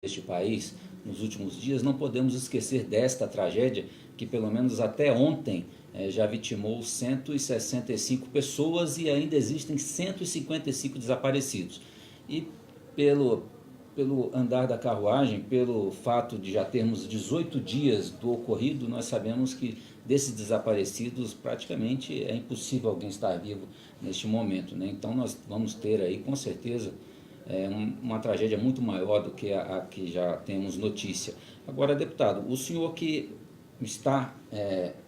deste país nos últimos dias, não podemos esquecer desta tragédia que pelo menos até ontem já vitimou 165 pessoas e ainda existem 155 desaparecidos. E pelo andar da carruagem, pelo fato de já termos 18 dias do ocorrido, nós sabemos que desses desaparecidos praticamente é impossível alguém estar vivo neste momento, né? Então nós vamos ter aí com certeza uma tragédia muito maior do que a que já temos notícia. Agora, deputado, o senhor que está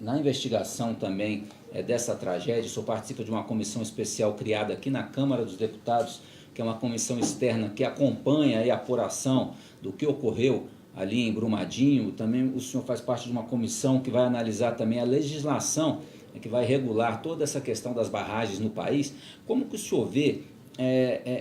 na investigação também dessa tragédia, o senhor participa de uma comissão especial criada aqui na Câmara dos Deputados, que é uma comissão externa que acompanha a apuração do que ocorreu ali em Brumadinho. Também o senhor faz parte de uma comissão que vai analisar também a legislação que vai regular toda essa questão das barragens no país. Como que o senhor vê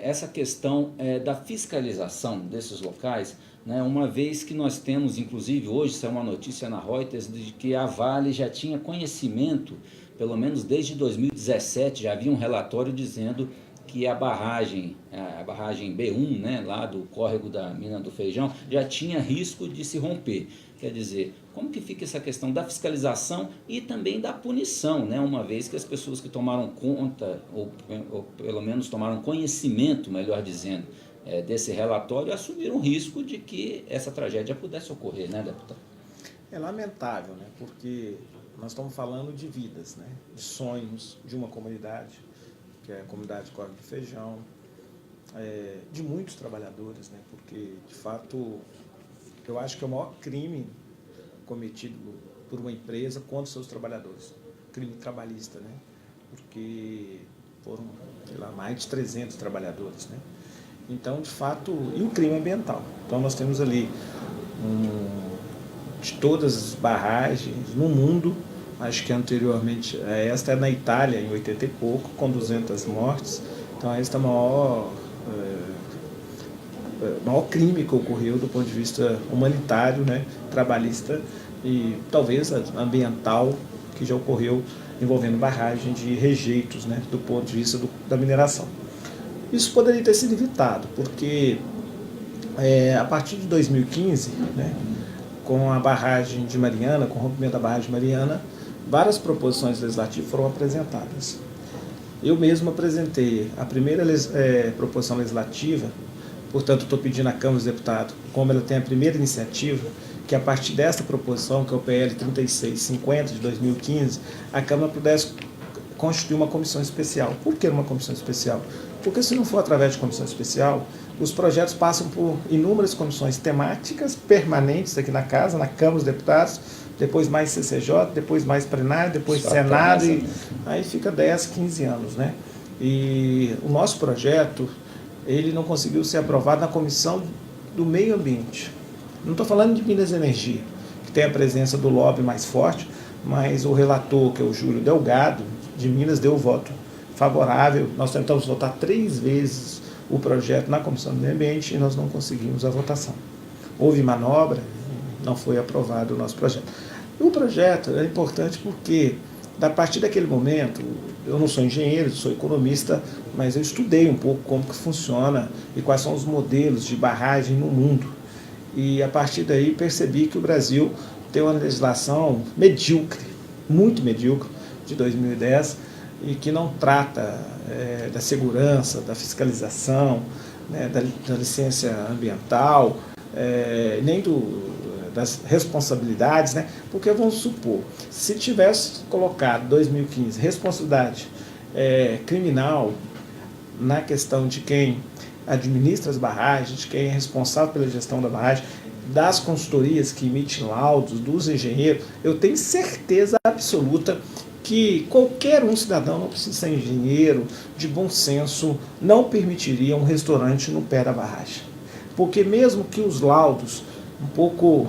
essa questão da fiscalização desses locais, né, uma vez que nós temos, inclusive hoje saiu uma notícia na Reuters de que a Vale já tinha conhecimento, pelo menos desde 2017, já havia um relatório dizendo que a barragem B1, né, lá do córrego da Mina do Feijão, já tinha risco de se romper. Quer dizer, como que fica essa questão da fiscalização e também da punição, né, uma vez que as pessoas que tomaram conta, ou pelo menos tomaram conhecimento, melhor dizendo, desse relatório, assumiram o risco de que essa tragédia pudesse ocorrer, né, deputado? É lamentável, né, porque nós estamos falando de vidas, né, de sonhos de uma comunidade, que é a comunidade Córrego do Feijão, de muitos trabalhadores, né, porque, de fato, eu acho que é o maior crime cometido por uma empresa contra os seus trabalhadores, crime trabalhista, né, porque foram, sei lá, mais de 300 trabalhadores, né. Então, de fato, e o crime ambiental. Então, nós temos ali, de todas as barragens no mundo, acho que anteriormente, esta é na Itália, em 80 e pouco, com 200 mortes. Então, esta é o maior crime que ocorreu do ponto de vista humanitário, né, trabalhista e talvez ambiental, que já ocorreu envolvendo barragem de rejeitos, né, do ponto de vista da mineração. Isso poderia ter sido evitado, porque a partir de 2015, né, com a barragem de Mariana, com o rompimento da barragem de Mariana, várias proposições legislativas foram apresentadas. Eu mesmo apresentei a primeira proposição legislativa, portanto estou pedindo à Câmara dos Deputados, como ela tem a primeira iniciativa, que a partir desta proposição, que é o PL 3650 de 2015, a Câmara pudesse constituir uma comissão especial. Por que uma comissão especial? Porque se não for através de comissão especial, os projetos passam por inúmeras comissões temáticas permanentes aqui na Casa, na Câmara dos Deputados, depois mais CCJ, depois mais plenário, depois Senado, e aí fica 10, 15 anos, né? E o nosso projeto, ele não conseguiu ser aprovado na Comissão do Meio Ambiente. Não estou falando de Minas e Energia, que tem a presença do lobby mais forte, mas o relator, que é o Júlio Delgado, de Minas, deu o voto favorável. Nós tentamos votar 3 vezes o projeto na Comissão do Meio Ambiente e nós não conseguimos a votação. Houve manobra, não foi aprovado o nosso projeto. O projeto é importante porque, a partir daquele momento, eu não sou engenheiro, sou economista, mas eu estudei um pouco como que funciona e quais são os modelos de barragem no mundo. E, a partir daí, percebi que o Brasil tem uma legislação medíocre, muito medíocre, de 2010, e que não trata da segurança, da fiscalização, né, da licença ambiental, nem das responsabilidades, né, porque vamos supor, se tivesse colocado 2015 responsabilidade criminal na questão de quem administra as barragens, de quem é responsável pela gestão da barragem, das consultorias que emitem laudos, dos engenheiros, eu tenho certeza absoluta que qualquer cidadão, não precisa ser engenheiro, de bom senso, não permitiria um restaurante no pé da barragem. Porque mesmo que os laudos, um pouco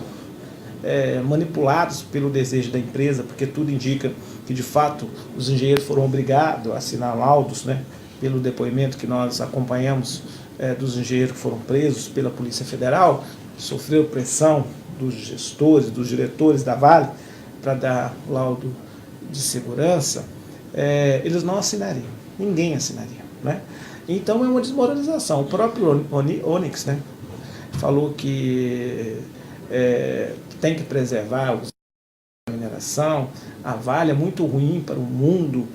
manipulados pelo desejo da empresa, porque tudo indica que, de fato, os engenheiros foram obrigados a assinar laudos, né, pelo depoimento que nós acompanhamos dos engenheiros que foram presos pela Polícia Federal, sofreu pressão dos gestores, dos diretores da Vale, para dar laudo de segurança, eles não assinariam, ninguém assinaria, né? Então é uma desmoralização. O próprio Onyx, né, falou que tem que preservar a mineração. A Vale é muito ruim para o mundo.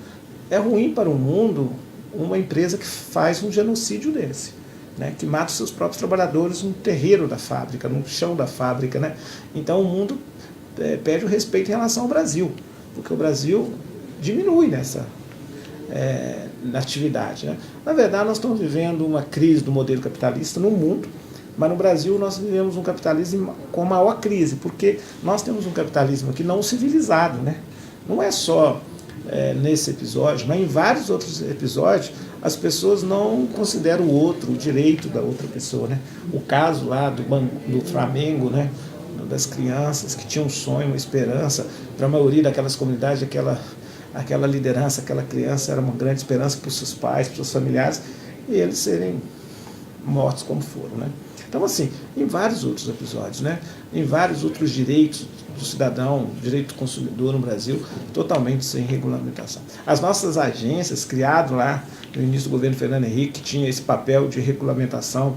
É ruim para o mundo uma empresa que faz um genocídio desse, né, que mata os seus próprios trabalhadores no terreiro da fábrica, no chão da fábrica, né? Então o mundo pede o respeito em relação ao Brasil, porque o Brasil diminui na atividade, né? Na verdade, nós estamos vivendo uma crise do modelo capitalista no mundo, mas no Brasil nós vivemos um capitalismo com maior crise, porque nós temos um capitalismo aqui não civilizado, né? Não é só nesse episódio, mas em vários outros episódios as pessoas não consideram o outro, o direito da outra pessoa, né? O caso lá do Flamengo, né? Das crianças que tinham um sonho, uma esperança, para a maioria daquelas comunidades, aquela liderança, aquela criança era uma grande esperança para os seus pais, para os seus familiares, e eles serem mortos como foram, né? Então, assim, em vários outros episódios, né? Em vários outros direitos do cidadão, direito do consumidor no Brasil, totalmente sem regulamentação. As nossas agências, criadas lá no início do governo Fernando Henrique, que tinha esse papel de regulamentação,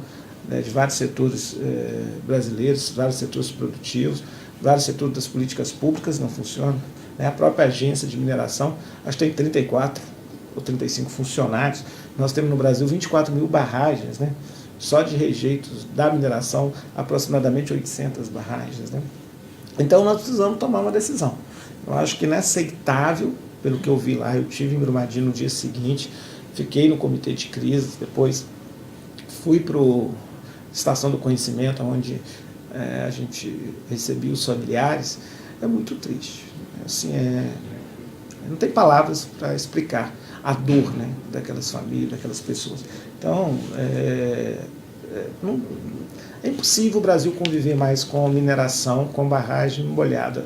né, de vários setores brasileiros, vários setores produtivos, vários setores das políticas públicas, não funcionam, né? A própria agência de mineração, acho que tem 34 ou 35 funcionários. Nós temos no Brasil 24 mil barragens, né? Só de rejeitos da mineração, aproximadamente 800 barragens, né? Então nós precisamos tomar uma decisão. Eu acho que não é aceitável, pelo que eu vi lá, eu estive em Brumadinho no dia seguinte, fiquei no comitê de crise, depois fui para a Estação do Conhecimento, onde a gente recebia os familiares. É muito triste. Assim, não tem palavras para explicar a dor, né, daquelas famílias, daquelas pessoas. Então, é impossível o Brasil conviver mais com mineração, com barragem molhada.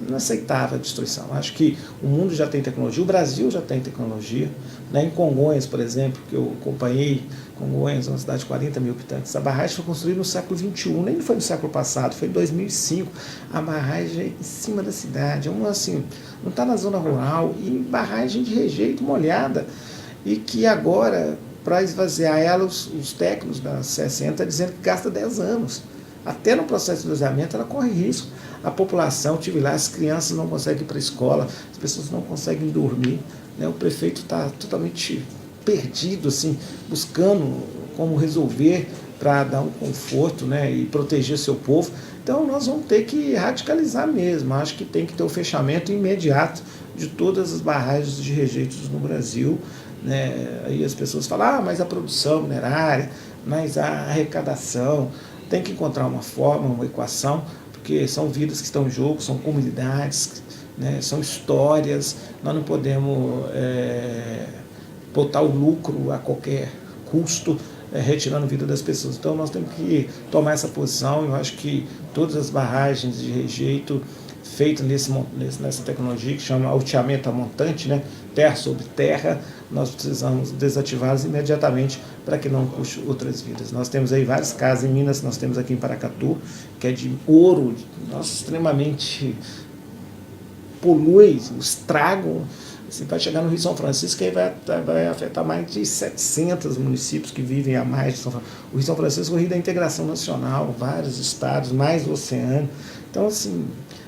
Inaceitável a destruição. Acho que o mundo já tem tecnologia, o Brasil já tem tecnologia, né? Em Congonhas, por exemplo, que eu acompanhei, Congonhas é uma cidade de 40 mil habitantes, a barragem foi construída no século XXI, nem foi no século passado, foi em 2005, a barragem é em cima da cidade, assim, não está na zona rural, e barragem de rejeito molhada, e que agora, para esvaziar ela, os técnicos da CSN estão dizendo que gasta 10 anos. Até no processo de esvaziamento ela corre risco. A população, tive lá, as crianças não conseguem ir para a escola, as pessoas não conseguem dormir, né? O prefeito está totalmente perdido, assim, buscando como resolver para dar um conforto, né, e proteger seu povo. Então nós vamos ter que radicalizar mesmo. Acho que tem que ter o fechamento imediato de todas as barragens de rejeitos no Brasil, né? Aí as pessoas falam, mas a produção minerária, mas a arrecadação, tem que encontrar uma forma, uma equação, porque são vidas que estão em jogo, são comunidades, né, são histórias. Nós não podemos botar o lucro a qualquer custo, retirando a vida das pessoas. Então nós temos que tomar essa posição. Eu acho que todas as barragens de rejeito feitas nessa tecnologia que chama alteamento a montante, né, terra sobre terra, nós precisamos desativá-las imediatamente para que não puxe outras vidas. Nós temos aí vários casos em Minas, nós temos aqui em Paracatu, que é de ouro, extremamente polui, estrago. Assim, vai chegar no Rio São Francisco, que aí vai afetar mais de 700 municípios que vivem a mais de São Francisco. O Rio São Francisco é o Rio da integração nacional, vários estados, mais o oceano. Então, assim,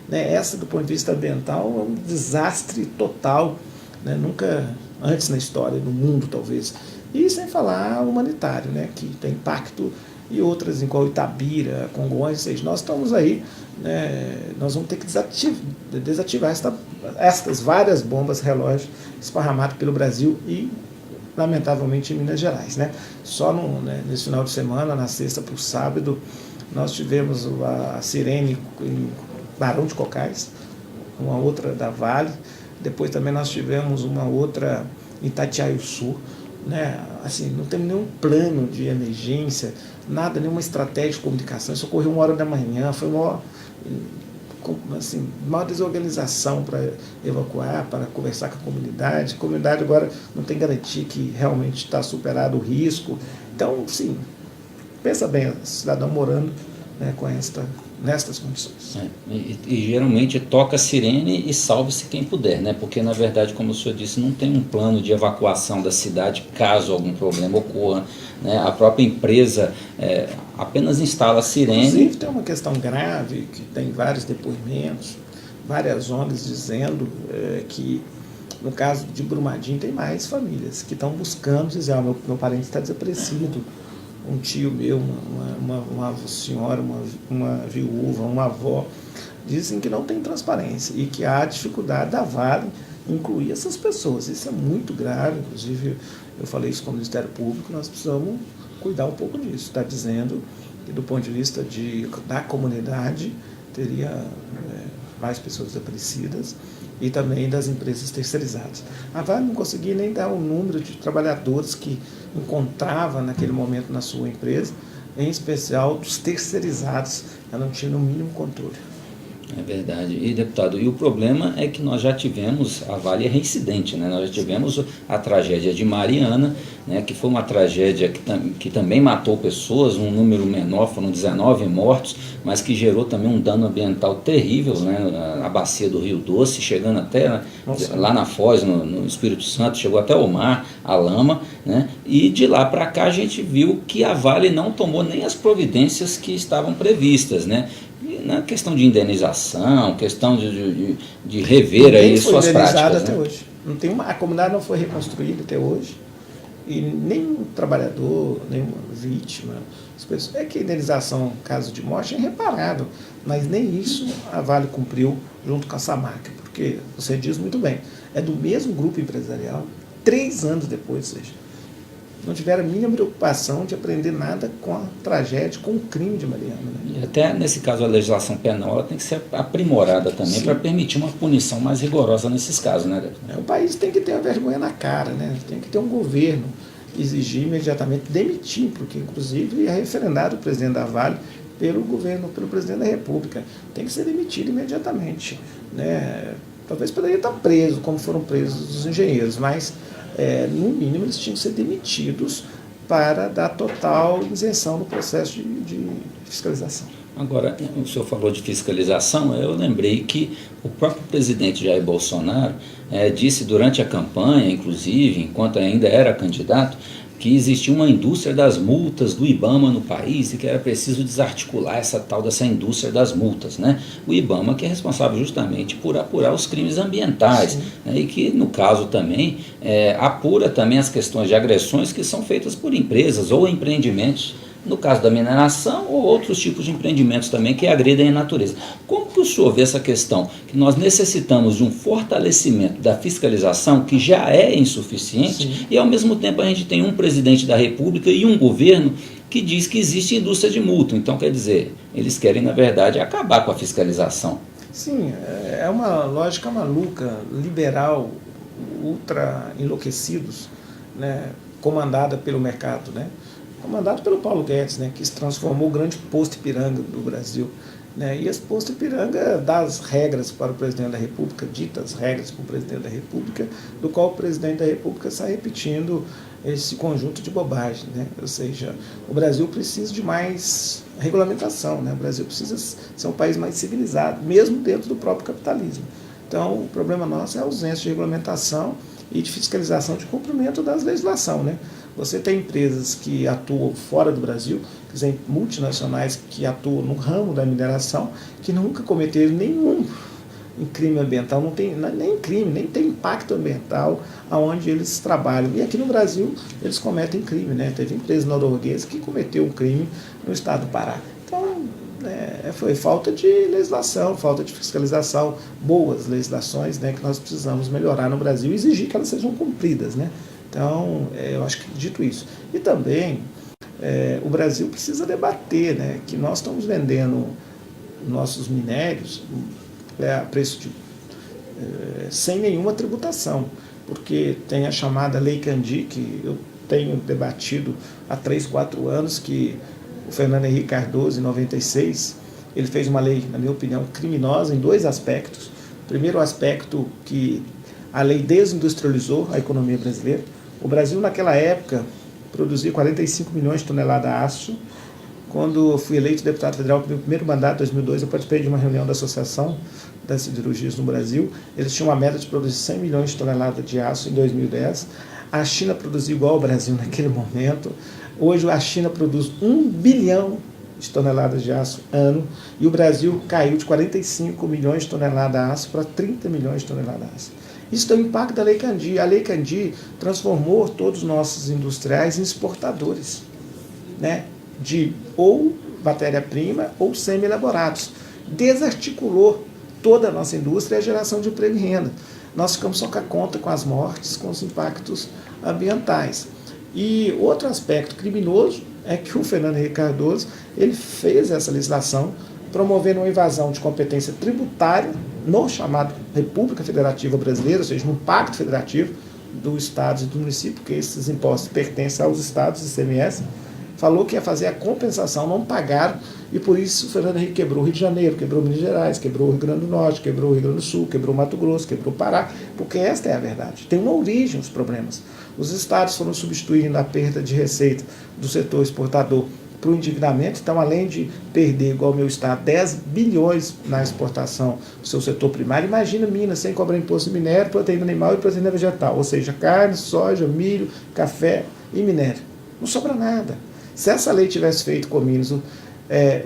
né, essa do ponto de vista ambiental é um desastre total, né, nunca antes na história do mundo, talvez. E sem falar humanitário, né, que tem impacto, e outras, em qual Itabira, Congonhas, seja, nós estamos aí, né, nós vamos ter que desativar estas várias bombas relógio esparramadas pelo Brasil e, lamentavelmente, em Minas Gerais, né. Só nesse final de semana, na sexta para o sábado, nós tivemos a sirene em Barão de Cocais, uma outra da Vale, depois também nós tivemos uma outra em Itatiaiuçu, né? Assim, não temos nenhum plano de emergência, nada, nenhuma estratégia de comunicação. Isso ocorreu 1h da manhã, foi uma desorganização para evacuar, para conversar com a comunidade. A comunidade agora não tem garantia que realmente está superado o risco. Então, sim, pensa bem, cidadão morando né, nestas condições. E geralmente toca a sirene e salve-se quem puder, né? Porque na verdade, como o senhor disse, não tem um plano de evacuação da cidade caso algum problema ocorra, né? A própria empresa apenas instala a sirene. Inclusive tem uma questão grave, que tem vários depoimentos, várias ONGs dizendo que no caso de Brumadinho tem mais famílias que estão buscando dizer, meu parente está desaparecido, um tio meu, uma senhora, uma viúva, uma avó, dizem que não tem transparência e que há dificuldade da Vale incluir essas pessoas. Isso é muito grave, inclusive eu falei isso com o Ministério Público, nós precisamos cuidar um pouco disso. Está dizendo que do ponto de vista da comunidade teria mais pessoas desaparecidas e também das empresas terceirizadas. A Vale não conseguia nem dar o número de trabalhadores que encontrava naquele momento na sua empresa, em especial dos terceirizados, ela não tinha no mínimo controle. É verdade. E, deputado, e o problema é que nós já tivemos, a Vale é reincidente, né? Nós já tivemos a tragédia de Mariana, né? Que foi uma tragédia que também matou pessoas, um número menor, foram 19 mortos, mas que gerou também um dano ambiental terrível, né? A bacia do Rio Doce, chegando até lá na Foz, no Espírito Santo, chegou até o mar, a lama, né? E de lá para cá a gente viu que a Vale não tomou nem as providências que estavam previstas, né? Na questão de indenização, questão de rever aí suas práticas. Até hoje. A comunidade não foi reconstruída até hoje. E nenhum trabalhador, nenhuma vítima. É que a indenização, caso de morte, é irreparável. Mas nem isso a Vale cumpriu junto com a Samarco. Porque, você diz muito bem, é do mesmo grupo empresarial, 3 anos depois, ou seja, não tiveram a mínima preocupação de aprender nada com a tragédia, com o crime de Mariana. Né? E até nesse caso a legislação penal ela tem que ser aprimorada também para permitir uma punição mais rigorosa nesses casos, né? O país tem que ter a vergonha na cara, né? Tem que ter um governo exigir imediatamente demitir, porque inclusive é referendado o presidente da Vale pelo presidente da República. Tem que ser demitido imediatamente. Né? Talvez poderia estar preso, como foram presos os engenheiros, mas no mínimo eles tinham que ser demitidos para dar total isenção no processo de fiscalização. Agora, o senhor falou de fiscalização, eu lembrei que o próprio presidente Jair Bolsonaro disse durante a campanha, inclusive, enquanto ainda era candidato, que existia uma indústria das multas do IBAMA no país e que era preciso desarticular dessa indústria das multas, né? O IBAMA que é responsável justamente por apurar os crimes ambientais, né? E que no caso também apura também as questões de agressões que são feitas por empresas ou empreendimentos, no caso da mineração ou outros tipos de empreendimentos também que agridem a natureza. Como que o senhor vê essa questão? Que nós necessitamos de um fortalecimento da fiscalização que já é insuficiente e ao mesmo tempo a gente tem um presidente da República e um governo que diz que existe indústria de multa. Então, quer dizer, eles querem na verdade acabar com a fiscalização. Sim, é uma lógica maluca, liberal, ultra enlouquecidos, né, comandada pelo mercado, né? Comandado pelo Paulo Guedes, né, que se transformou o grande posto Ipiranga do Brasil. Né, e esse posto Ipiranga dá as regras para o presidente da República, dita as regras para o presidente da República, do qual o presidente da República está repetindo esse conjunto de bobagens. Né? Ou seja, o Brasil precisa de mais regulamentação, né? O Brasil precisa ser um país mais civilizado, mesmo dentro do próprio capitalismo. Então, o problema nosso é a ausência de regulamentação e de fiscalização de cumprimento das legislações. Né? Você tem empresas que atuam fora do Brasil, quer dizer, multinacionais que atuam no ramo da mineração, que nunca cometeram nenhum crime ambiental, não tem nem crime, nem tem impacto ambiental aonde eles trabalham. E aqui no Brasil eles cometem crime, né? Teve empresa norueguesa que cometeu um crime no estado do Pará. Então, foi falta de legislação, falta de fiscalização, boas legislações, né, que nós precisamos melhorar no Brasil e exigir que elas sejam cumpridas, né? Então, eu acho que dito isso. E também, o Brasil precisa debater, né, que nós estamos vendendo nossos minérios a preço sem nenhuma tributação, porque tem a chamada Lei Candir, que eu tenho debatido há 3, 4 anos, que o Fernando Henrique Cardoso, em 96, ele fez uma lei, na minha opinião, criminosa em 2 aspectos. O primeiro aspecto, que a lei desindustrializou a economia brasileira. O Brasil, naquela época, produzia 45 milhões de toneladas de aço, Quando eu fui eleito deputado federal, no meu primeiro mandato, em 2002, eu participei de uma reunião da Associação das Siderurgias no Brasil. Eles tinham uma meta de produzir 100 milhões de toneladas de aço em 2010. A China produziu igual ao Brasil naquele momento. Hoje a China produz 1 bilhão de toneladas de aço ano e o Brasil caiu de 45 milhões de toneladas de aço para 30 milhões de toneladas de aço. Isso tem o impacto da Lei Candir. A Lei Candir transformou todos os nossos industriais em exportadores, né? De ou matéria-prima ou semi-elaborados. Desarticulou toda a nossa indústria e a geração de emprego e renda. Nós ficamos só com a conta com as mortes, com os impactos ambientais. E outro aspecto criminoso é que o Fernando Henrique Cardoso ele fez essa legislação promovendo uma invasão de competência tributária no chamado República Federativa Brasileira, ou seja, no Pacto Federativo do Estado e do município, porque esses impostos pertencem aos estados e ICMS, falou que ia fazer a compensação, não pagaram, e por isso o Fernando Henrique quebrou o Rio de Janeiro, quebrou Minas Gerais, quebrou o Rio Grande do Norte, quebrou o Rio Grande do Sul, quebrou o Mato Grosso, quebrou o Pará, porque esta é a verdade. Tem uma origem os problemas. Os estados foram substituindo a perda de receita do setor exportador para o endividamento, então além de perder, igual o meu estado, 10 bilhões na exportação do seu setor primário, imagina Minas sem cobrar imposto de minério, proteína animal e proteína vegetal, ou seja, carne, soja, milho, café e minério. Não sobra nada. Se essa lei tivesse feito com Minas, o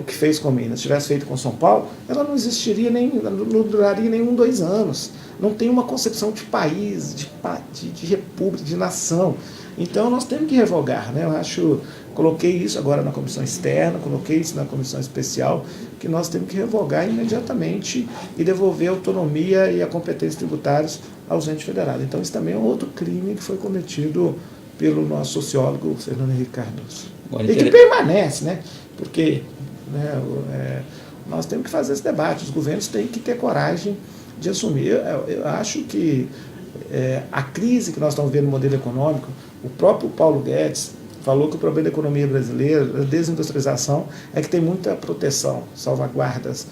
que fez com Minas, tivesse feito com São Paulo, ela não existiria, não duraria nem 2 anos. Não tem uma concepção de país, de república, de nação. Então nós temos que revogar, né? Coloquei isso agora na comissão externa, coloquei isso na comissão especial, que nós temos que revogar imediatamente e devolver a autonomia e a competência tributários aos entes federados. Então isso também é outro crime que foi cometido pelo nosso sociólogo Fernando Henrique Cardoso. E que permanece, né? Porque nós temos que fazer esse debate, os governos têm que ter coragem de assumir. Eu acho que a crise que nós estamos vendo no modelo econômico, o próprio Paulo Guedes falou que o problema da economia brasileira, a desindustrialização, é que tem muita proteção, salvaguardas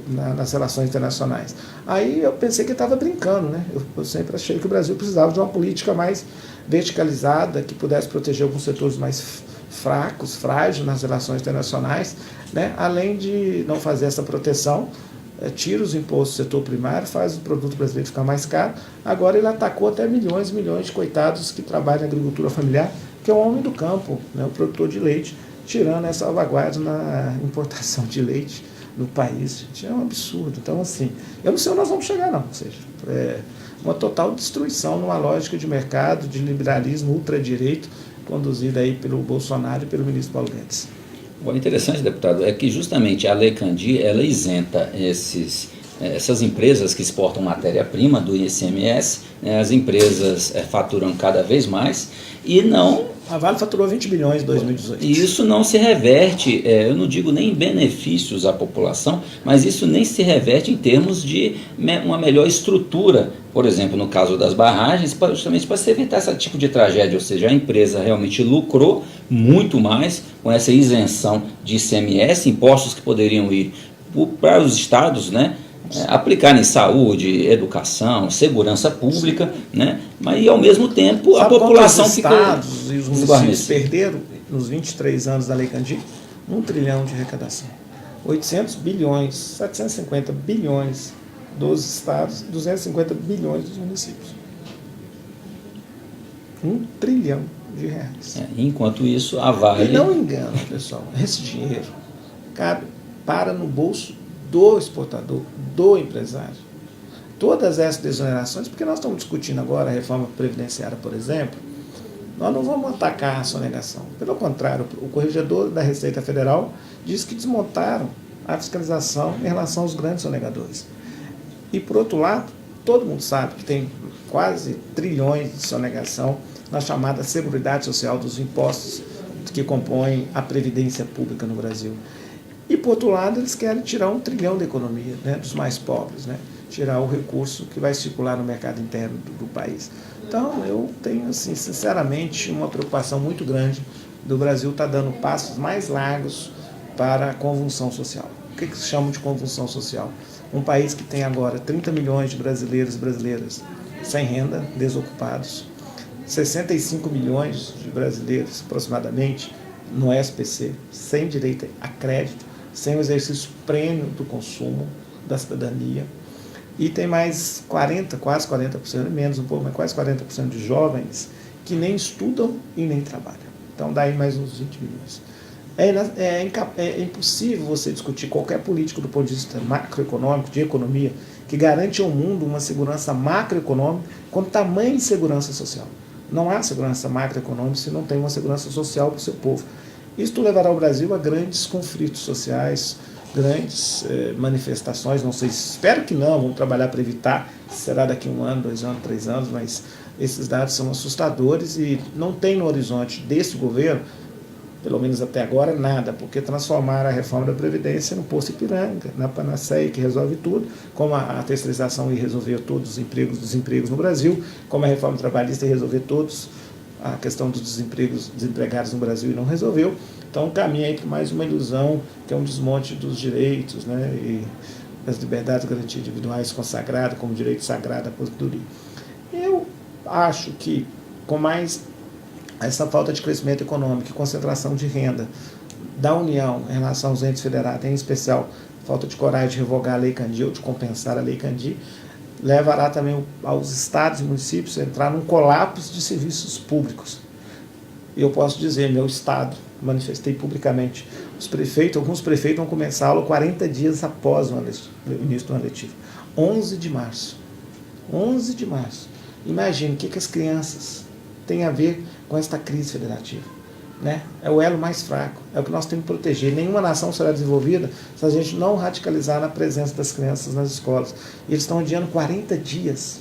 nas relações internacionais. Aí eu pensei que ele estava brincando, né? Eu sempre achei que o Brasil precisava de uma política mais verticalizada, que pudesse proteger alguns setores mais fracos, frágeis nas relações internacionais, né? Além de não fazer essa proteção, tira os impostos do setor primário, faz o produto brasileiro ficar mais caro. Agora ele atacou até milhões e milhões de coitados que trabalham na agricultura familiar, que é o homem do campo, né? O produtor de leite, tirando essa salvaguarda na importação de leite no país. Gente, é um absurdo. Então, assim, eu não sei onde nós vamos chegar, não. Ou seja, uma total destruição numa lógica de mercado, de liberalismo ultradireito, conduzida aí pelo Bolsonaro e pelo ministro Paulo Guedes. O interessante, deputado, é que justamente a Lei Candir, ela isenta essas empresas que exportam matéria-prima do ICMS, né, as empresas faturam cada vez mais e não... A Vale faturou 20 bilhões em 2018. E isso não se reverte, eu não digo nem em benefícios à população, mas isso nem se reverte em termos de uma melhor estrutura, por exemplo, no caso das barragens, justamente para se evitar esse tipo de tragédia, ou seja, a empresa realmente lucrou muito mais com essa isenção de ICMS, impostos que poderiam ir para os estados, né? Aplicar em saúde, educação, segurança pública, né? Mas ao mesmo tempo a população ficou... Os estados e os municípios perderam, nos 23 anos da Lei Candir, 1 trilhão de arrecadação. 800 bilhões, 750 bilhões dos estados, 250 bilhões dos municípios. 1 trilhão de reais. Enquanto isso, a Vale... E não engana, pessoal, esse dinheiro para no bolso do exportador, do empresário. Todas essas desonerações, porque nós estamos discutindo agora a reforma previdenciária, por exemplo, nós não vamos atacar a sonegação. Pelo contrário, o corregedor da Receita Federal diz que desmontaram a fiscalização em relação aos grandes sonegadores. E, por outro lado, todo mundo sabe que tem quase trilhões de sonegação na chamada Seguridade Social dos impostos que compõem a Previdência Pública no Brasil. E, por outro lado, eles querem tirar 1 trilhão da economia, né, dos mais pobres, né, tirar o recurso que vai circular no mercado interno do país. Então, eu tenho, assim, sinceramente, uma preocupação muito grande do Brasil estar dando passos mais largos para a convulsão social. O que se chama de convulsão social? Um país que tem agora 30 milhões de brasileiros e brasileiras sem renda, desocupados, 65 milhões de brasileiros, aproximadamente, no SPC, sem direito a crédito, sem o exercício prêmio do consumo, da cidadania. E tem mais 40%, quase 40%, menos um pouco, mas quase 40% de jovens que nem estudam e nem trabalham. Então, dá aí mais uns 20 milhões. É impossível você discutir qualquer político do ponto de vista macroeconômico, de economia, que garante ao mundo uma segurança macroeconômica com tamanha insegurança social. Não há segurança macroeconômica se não tem uma segurança social para o seu povo. Isto levará o Brasil a grandes conflitos sociais, grandes manifestações, não sei, espero que não, vamos trabalhar para evitar, será daqui 1 ano, 2 anos, 3 anos, mas esses dados são assustadores e não tem no horizonte desse governo, pelo menos até agora, nada, porque transformaram a reforma da Previdência no Poço Ipiranga, na panaceia que resolve tudo, como a terceirização ia resolver todos os desempregos no Brasil, como a reforma trabalhista ia resolver todos a questão dos desempregados no Brasil e não resolveu. Então caminha aí para mais uma ilusão, que é um desmonte dos direitos, né, e das liberdades e garantias individuais consagradas como direito sagrado à aposentadoria. Eu acho que com mais essa falta de crescimento econômico e concentração de renda da União em relação aos entes federados, em especial falta de coragem de revogar a Lei Candir ou de compensar a Lei Candir, levará também aos estados e municípios a entrar num colapso de serviços públicos. E eu posso dizer, meu estado, manifestei publicamente, alguns prefeitos vão começar a aula 40 dias após o início do ano letivo. 11 de março. 11 de março. Imagine o que as crianças têm a ver com esta crise federativa. Né? É o elo mais fraco, é o que nós temos que proteger. Nenhuma nação será desenvolvida se a gente não radicalizar na presença das crianças nas escolas. E eles estão adiando 40 dias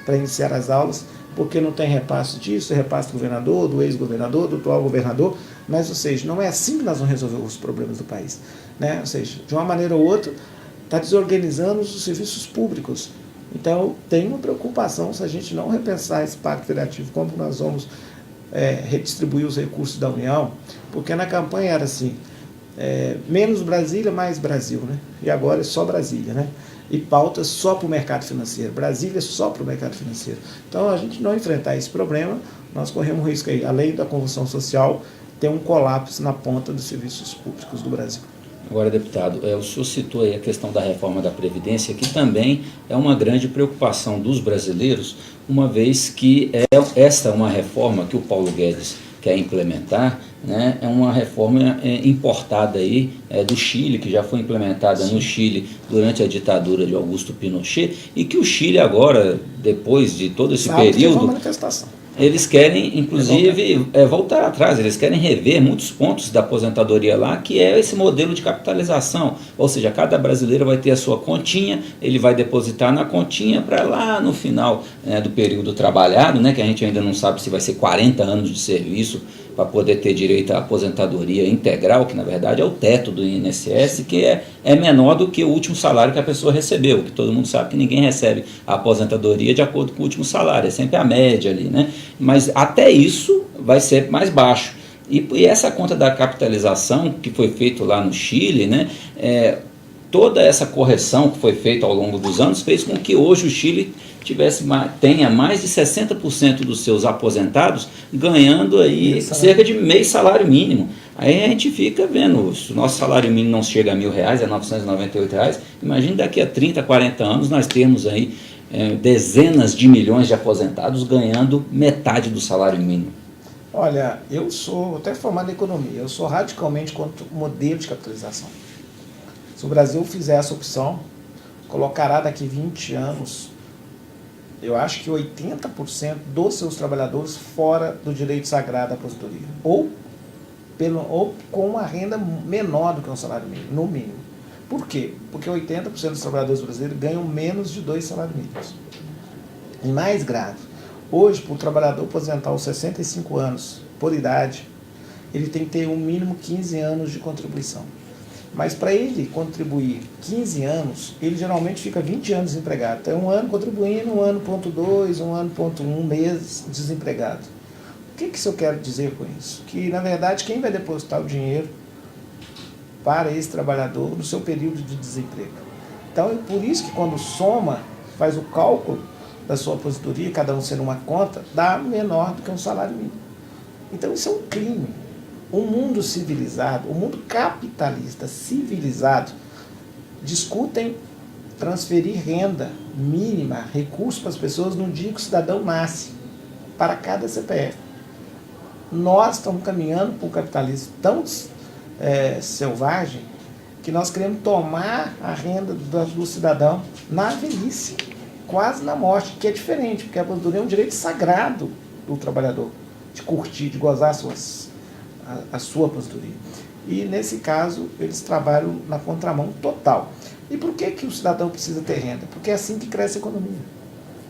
para iniciar as aulas, porque não tem repasse disso, repasse do governador, do ex-governador, do atual governador, mas, ou seja, não é assim que nós vamos resolver os problemas do país. Né? Ou seja, de uma maneira ou outra, está desorganizando os serviços públicos. Então, tem uma preocupação se a gente não repensar esse pacto federativo, como nós vamos redistribuir os recursos da União, porque na campanha era assim, menos Brasília, mais Brasil, né? E agora é só Brasília, né? E pautas só para o mercado financeiro, Brasília só para o mercado financeiro. Então, a gente não enfrentar esse problema, nós corremos um risco aí, além da convulsão social, ter um colapso na ponta dos serviços públicos do Brasil. Agora, deputado, o senhor citou aí a questão da reforma da Previdência, que também é uma grande preocupação dos brasileiros, uma vez que esta é uma reforma que o Paulo Guedes quer implementar, né, é uma reforma importada aí, do Chile, que já foi implementada no Chile durante a ditadura de Augusto Pinochet, e que o Chile agora, depois de todo esse período, eles querem, inclusive, voltar atrás, eles querem rever muitos pontos da aposentadoria lá, que é esse modelo de capitalização, ou seja, cada brasileiro vai ter a sua continha, ele vai depositar na continha para lá no final do período trabalhado, né, que a gente ainda não sabe se vai ser 40 anos de serviço para poder ter direito à aposentadoria integral, que na verdade é o teto do INSS, que é menor do que o último salário que a pessoa recebeu, que todo mundo sabe que ninguém recebe a aposentadoria de acordo com o último salário, é sempre a média ali, né? Mas até isso vai ser mais baixo. E essa conta da capitalização que foi feita lá no Chile, né, toda essa correção que foi feita ao longo dos anos fez com que hoje o Chile tenha mais de 60% dos seus aposentados ganhando aí cerca de meio salário mínimo. Aí a gente fica vendo, se o nosso salário mínimo não chega a R$1.000, é R$998, imagine daqui a 30, 40 anos nós termos aí dezenas de milhões de aposentados ganhando metade do salário mínimo. Olha, eu sou até formado em economia, eu sou radicalmente contra o modelo de capitalização. Se o Brasil fizer essa opção, colocará daqui 20 anos, eu acho que 80% dos seus trabalhadores fora do direito sagrado à aposentadoria, ou com uma renda menor do que um salário mínimo, no mínimo. Por quê? Porque 80% dos trabalhadores brasileiros ganham menos de 2 salários mínimos. E mais grave, hoje, para o trabalhador aposentar aos 65 anos, por idade, ele tem que ter um mínimo 15 anos de contribuição. Mas para ele contribuir 15 anos, ele geralmente fica 20 anos desempregado. Então, 1 ano contribuindo, 1 ano ponto 2, 1 ano ponto 1 mês desempregado. O que isso eu quero dizer com isso? Que, na verdade, quem vai depositar o dinheiro para esse trabalhador no seu período de desemprego? Então, é por isso que quando soma, faz o cálculo da sua aposentadoria, cada um sendo uma conta, dá menor do que um salário mínimo. Então, isso é um crime. O mundo civilizado, o mundo capitalista civilizado, discutem transferir renda mínima, recursos para as pessoas no dia que o cidadão nasce, para cada CPF. Nós estamos caminhando para um capitalismo tão selvagem que nós queremos tomar a renda do cidadão na velhice, quase na morte, que é diferente, porque a aposentadoria é um direito sagrado do trabalhador, de curtir, de gozar a sua aposentadoria. E, nesse caso, eles trabalham na contramão total. E por que o cidadão precisa ter renda? Porque é assim que cresce a economia.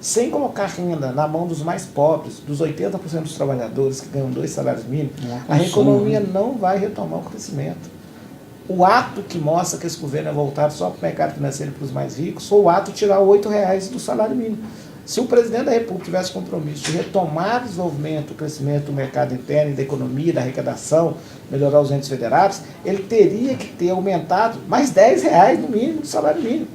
Sem colocar renda na mão dos mais pobres, dos 80% dos trabalhadores que ganham 2 salários mínimos, a economia não vai retomar o crescimento. O ato que mostra que esse governo é voltado só para o mercado financeiro e para os mais ricos foi o ato de tirar R$8 do salário mínimo. Se o presidente da República tivesse compromisso de retomar o desenvolvimento, o crescimento do mercado interno, da economia, da arrecadação, melhorar os entes federados, ele teria que ter aumentado mais R$10 no mínimo do salário mínimo,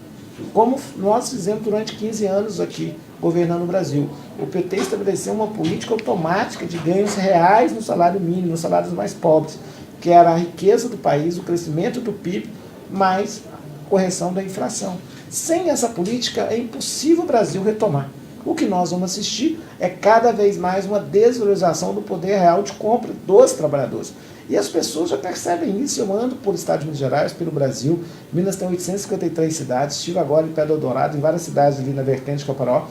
como nós fizemos durante 15 anos aqui, governando o Brasil. O PT estabeleceu uma política automática de ganhos reais no salário mínimo, nos salários mais pobres, que era a riqueza do país, o crescimento do PIB, mais correção da inflação. Sem essa política, é impossível o Brasil retomar. O que nós vamos assistir é cada vez mais uma desvalorização do poder real de compra dos trabalhadores. E as pessoas já percebem isso. Eu ando por estado de Minas Gerais, pelo Brasil. Minas tem 853 cidades. Estive agora em Pedro Dourado, em várias cidades ali na vertente de Caparaó.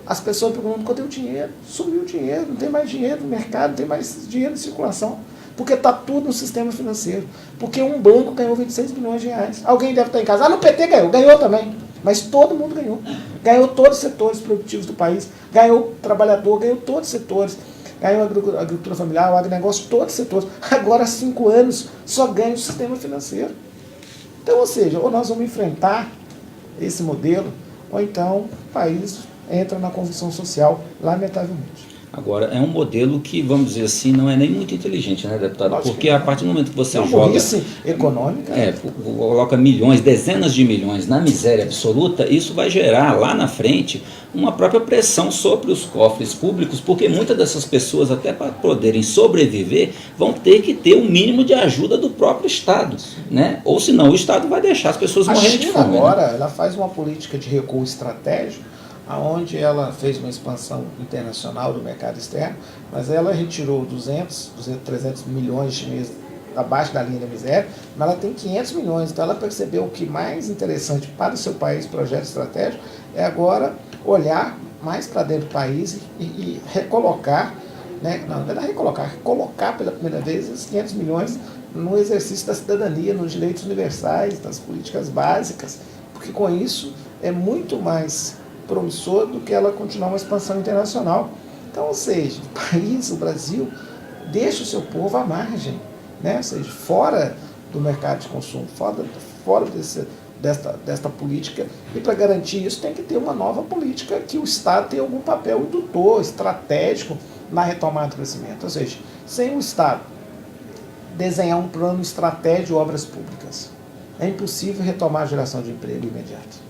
As pessoas perguntam: cadê o dinheiro? Sumiu o dinheiro, não tem mais dinheiro no mercado, não tem mais dinheiro em circulação. Porque está tudo no sistema financeiro. Porque um banco ganhou 26 bilhões de reais. Alguém deve estar em casa: no PT ganhou também. Mas todo mundo ganhou. Ganhou todos os setores produtivos do país. Ganhou o trabalhador, ganhou todos os setores. Ganhou a agricultura familiar, o agronegócio, todos os setores. Agora, há 5 anos, só ganha o sistema financeiro. Então, ou seja, ou nós vamos enfrentar esse modelo, ou então o país entra na convulsão social, lamentavelmente. Agora, é um modelo que, vamos dizer assim, não é nem muito inteligente, né, deputado? Lógico. Porque a partir do momento que você É uma joga... burrice econômica. Coloca milhões, dezenas de milhões na miséria absoluta, isso vai gerar lá na frente uma própria pressão sobre os cofres públicos, porque muitas dessas pessoas, até para poderem sobreviver, vão ter que ter um mínimo de ajuda do próprio Estado, né? Ou senão o Estado vai deixar as pessoas morrerem de fome. Agora, né? ela faz uma política de recuo estratégico, onde ela fez uma expansão internacional do mercado externo, mas ela retirou 300 milhões de chineses abaixo da linha da miséria, mas ela tem 500 milhões, então ela percebeu que mais interessante para o seu país, projeto estratégico, é agora olhar mais para dentro do país e recolocar, né, não é recolocar, colocar pela primeira vez esses 500 milhões no exercício da cidadania, nos direitos universais, nas políticas básicas, porque com isso é muito mais promissor do que ela continuar uma expansão internacional. Então, ou seja, o país, o Brasil, deixa o seu povo à margem, né? Ou seja, fora do mercado de consumo, fora desta política. E para garantir isso tem que ter uma nova política que o Estado tenha algum papel indutor, estratégico na retomada do crescimento. Ou seja, sem o Estado desenhar um plano estratégico de obras públicas, é impossível retomar a geração de emprego imediato.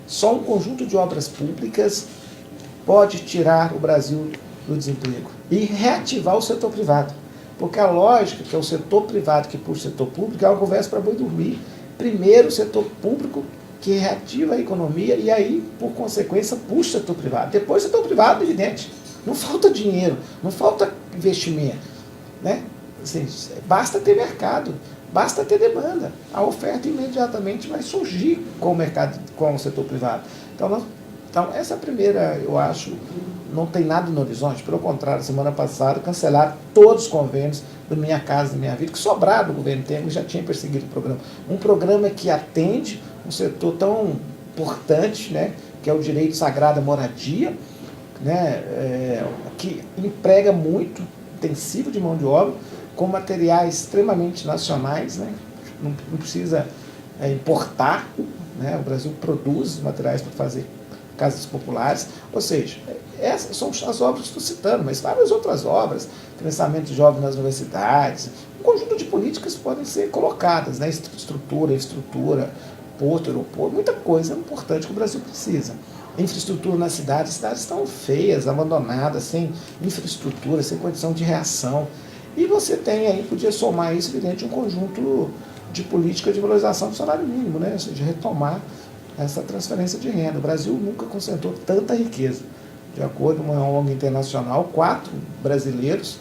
Só um conjunto de obras públicas pode tirar o Brasil do desemprego e reativar o setor privado. Porque a lógica que é o setor privado que puxa o setor público é uma conversa para boi dormir. Primeiro o setor público que reativa a economia e aí, por consequência, puxa o setor privado. Depois o setor privado, evidente. Não falta dinheiro, não falta investimento, né? Assim, basta ter mercado. Basta ter demanda. A oferta imediatamente vai surgir com o mercado, com o setor privado. Então, essa primeira, eu acho, não tem nada no horizonte. Pelo contrário, semana passada cancelaram todos os convênios do Minha Casa Minha Vida, que sobraram do governo Temer, já tinha perseguido o programa. Um programa que atende um setor tão importante, né, que é o direito sagrado à moradia, né, que emprega muito, intensivo de mão de obra, com materiais extremamente nacionais, né? Não precisa importar, né? O Brasil produz materiais para fazer casas populares, ou seja, essas são as obras que estou citando, mas várias outras obras, financiamento de jovens nas universidades, um conjunto de políticas podem ser colocadas, né? Infraestrutura, porto, aeroporto, muita coisa importante que o Brasil precisa. Infraestrutura nas cidades estão feias, abandonadas, sem infraestrutura, sem condição de reação. E você tem aí, podia somar isso, evidente, um conjunto de política de valorização do salário mínimo, né? Ou seja, retomar essa transferência de renda. O Brasil nunca concentrou tanta riqueza. De acordo com uma ONG internacional, 4 brasileiros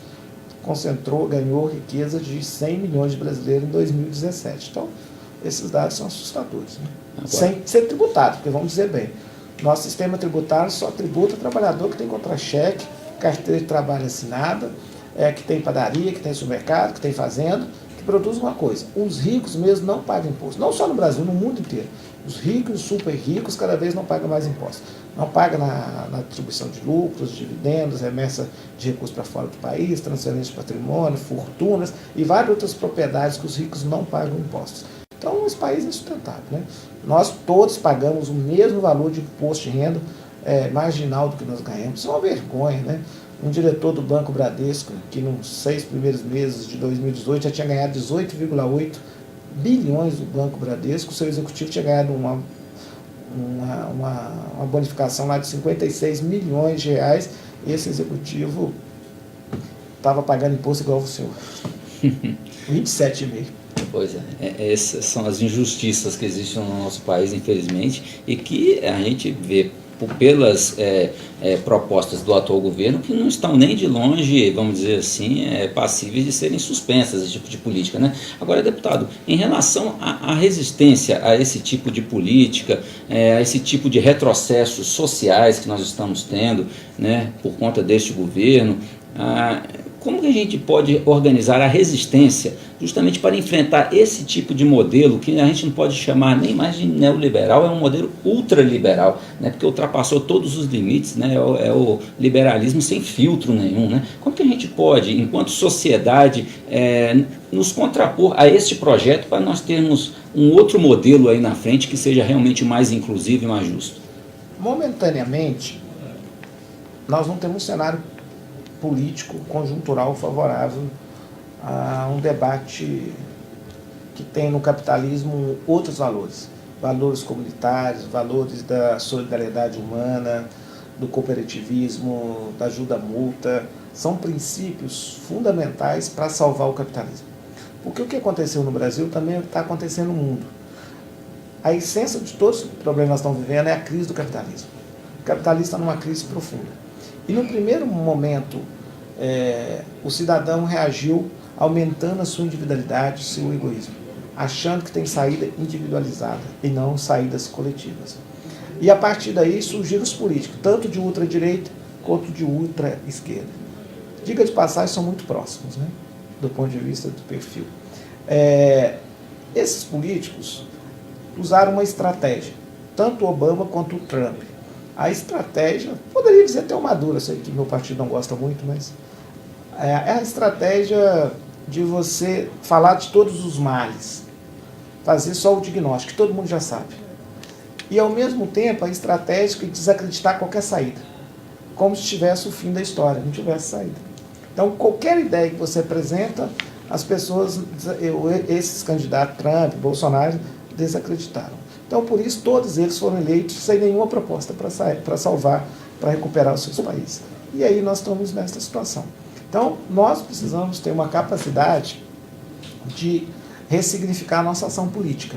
ganhou riqueza de 100 milhões de brasileiros em 2017. Então, esses dados são assustadores, né? Sem ser tributado, porque vamos dizer bem, nosso sistema tributário só tributa trabalhador que tem contra-cheque, carteira de trabalho assinada, que tem padaria, que tem supermercado, que tem fazenda, que produz uma coisa. Os ricos mesmo não pagam imposto. Não só no Brasil, no mundo inteiro. Os ricos e os super ricos cada vez não pagam mais impostos. Não pagam na distribuição de lucros, dividendos, remessa de recursos para fora do país, transferência de patrimônio, fortunas e várias outras propriedades que os ricos não pagam impostos. Então, esse país é insustentável, né? Nós todos pagamos o mesmo valor de imposto de renda marginal do que nós ganhamos. Isso é uma vergonha, né? Um diretor do Banco Bradesco, que nos 6 primeiros meses de 2018 já tinha ganhado 18,8 bilhões do Banco Bradesco, o seu executivo tinha ganhado uma bonificação lá de 56 milhões de reais, e esse executivo estava pagando imposto igual o senhor. 27,5. Pois é, essas são as injustiças que existem no nosso país, infelizmente, e que a gente vê pelas propostas do atual governo que não estão nem de longe, vamos dizer assim, passíveis de serem suspensas, esse tipo de política, né? Agora, deputado, em relação à resistência a esse tipo de política, a esse tipo de retrocessos sociais que nós estamos tendo, né, por conta deste governo, como que a gente pode organizar a resistência justamente para enfrentar esse tipo de modelo que a gente não pode chamar nem mais de neoliberal, é um modelo ultraliberal, né, porque ultrapassou todos os limites, né, é o liberalismo sem filtro nenhum, né? Como que a gente pode, enquanto sociedade, nos contrapor a este projeto para nós termos um outro modelo aí na frente que seja realmente mais inclusivo e mais justo? Momentaneamente, nós não temos um cenário político conjuntural favorável a um debate que tem no capitalismo outros valores, valores comunitários, valores da solidariedade humana, do cooperativismo, da ajuda mútua, são princípios fundamentais para salvar o capitalismo. Porque o que aconteceu no Brasil também está acontecendo no mundo. A essência de todos os problemas que nós estamos vivendo é a crise do capitalismo. O capitalismo está numa crise profunda. E no primeiro momento, o cidadão reagiu aumentando a sua individualidade, seu egoísmo, achando que tem saída individualizada e não saídas coletivas. E a partir daí surgiram os políticos, tanto de ultradireita quanto de ultra-esquerda. Diga de passagem, são muito próximos, né, do ponto de vista do perfil. Esses políticos usaram uma estratégia, tanto o Obama quanto o Trump. A estratégia, poderia dizer até uma dura, sei que meu partido não gosta muito, mas é a estratégia de você falar de todos os males, fazer só o diagnóstico, que todo mundo já sabe. E ao mesmo tempo a estratégia de desacreditar qualquer saída, como se tivesse o fim da história, não tivesse saída. Então qualquer ideia que você apresenta, as pessoas, esses candidatos, Trump, Bolsonaro, desacreditaram. Então, por isso, todos eles foram eleitos sem nenhuma proposta para salvar, para recuperar os seus países. E aí nós estamos nessa situação. Então, nós precisamos ter uma capacidade de ressignificar a nossa ação política.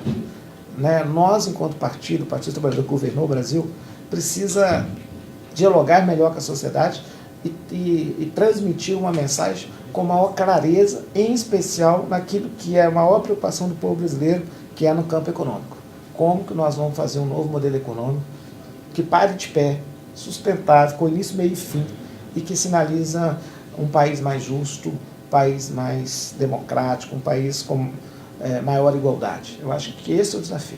Né? Nós, enquanto partido, o Partido Trabalhador que governou o Brasil, precisa dialogar melhor com a sociedade e transmitir uma mensagem com maior clareza, em especial naquilo que é a maior preocupação do povo brasileiro, que é no campo econômico. Como que nós vamos fazer um novo modelo econômico que pare de pé, sustentável, com início, meio e fim, e que sinaliza um país mais justo, um país mais democrático, um país com maior igualdade. Eu acho que esse é o desafio.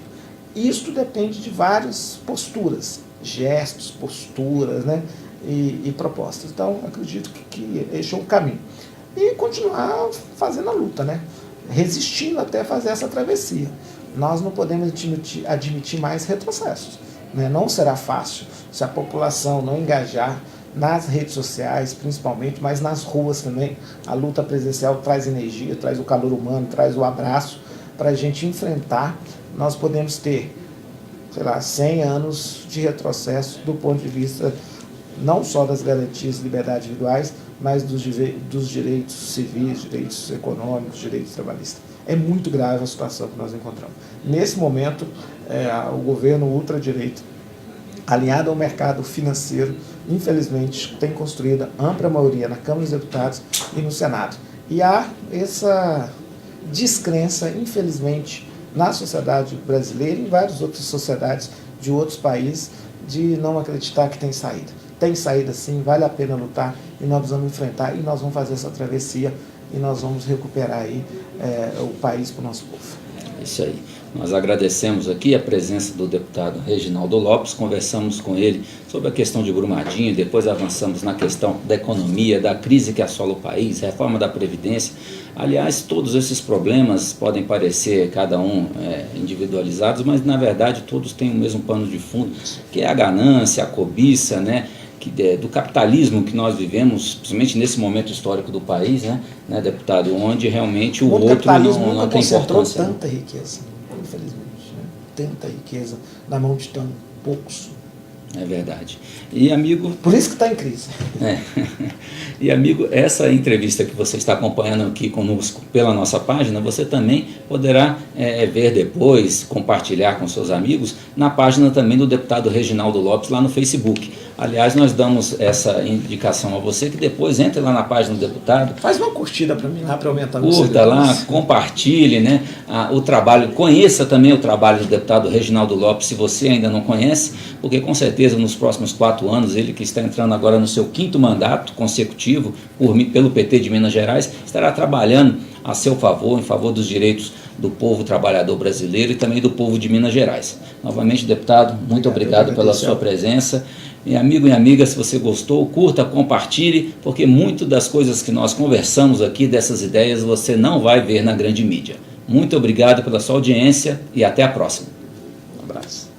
Isto depende de várias posturas, gestos, posturas, né, e propostas. Então, acredito que esse é o caminho. E continuar fazendo a luta, né, resistindo até fazer essa travessia. Nós não podemos admitir mais retrocessos, né? Não será fácil se a população não engajar nas redes sociais, principalmente, mas nas ruas também. A luta presencial traz energia, traz o calor humano, traz o abraço para a gente enfrentar. Nós podemos ter, 100 anos de retrocesso do ponto de vista não só das garantias de liberdade individuais, mas dos direitos civis, direitos econômicos, direitos trabalhistas. É muito grave a situação que nós encontramos. Nesse momento, o governo ultradireita, alinhado ao mercado financeiro, infelizmente, tem construído ampla maioria na Câmara dos Deputados e no Senado. E há essa descrença, infelizmente, na sociedade brasileira e em várias outras sociedades de outros países, de não acreditar que tem saída. Tem saída sim, vale a pena lutar e nós vamos enfrentar e nós vamos fazer essa travessia e nós vamos recuperar aí o país para o nosso povo. Isso aí. Nós agradecemos aqui a presença do deputado Reginaldo Lopes, conversamos com ele sobre a questão de Brumadinho, depois avançamos na questão da economia, da crise que assola o país, reforma da Previdência. Aliás, todos esses problemas podem parecer cada um individualizados, mas na verdade todos têm o mesmo pano de fundo, que é a ganância, a cobiça, né? Do capitalismo que nós vivemos, principalmente nesse momento histórico do país, né, deputado, onde realmente o outro não tem importância. Tanta riqueza, infelizmente, né? Tanta riqueza na mão de tão poucos. É verdade. E amigo... Por isso que está em crise. E amigo, essa entrevista que você está acompanhando aqui conosco pela nossa página, você também poderá ver depois, compartilhar com seus amigos, na página também do deputado Reginaldo Lopes, lá no Facebook. Aliás, nós damos essa indicação a você, que depois entre lá na página do deputado. Faz uma curtida para mim lá, para aumentar o curta lá, compartilhe, né, o trabalho, conheça também o trabalho do deputado Reginaldo Lopes, se você ainda não conhece, porque com certeza nos próximos 4 anos, ele que está entrando agora no seu 5º mandato consecutivo pelo PT de Minas Gerais, estará trabalhando a seu favor, em favor dos direitos do povo trabalhador brasileiro e também do povo de Minas Gerais. Novamente, deputado, muito obrigado pela sua presença. E amigo e amiga, se você gostou, curta, compartilhe, porque muito das coisas que nós conversamos aqui, dessas ideias, você não vai ver na grande mídia. Muito obrigado pela sua audiência e até a próxima. Um abraço.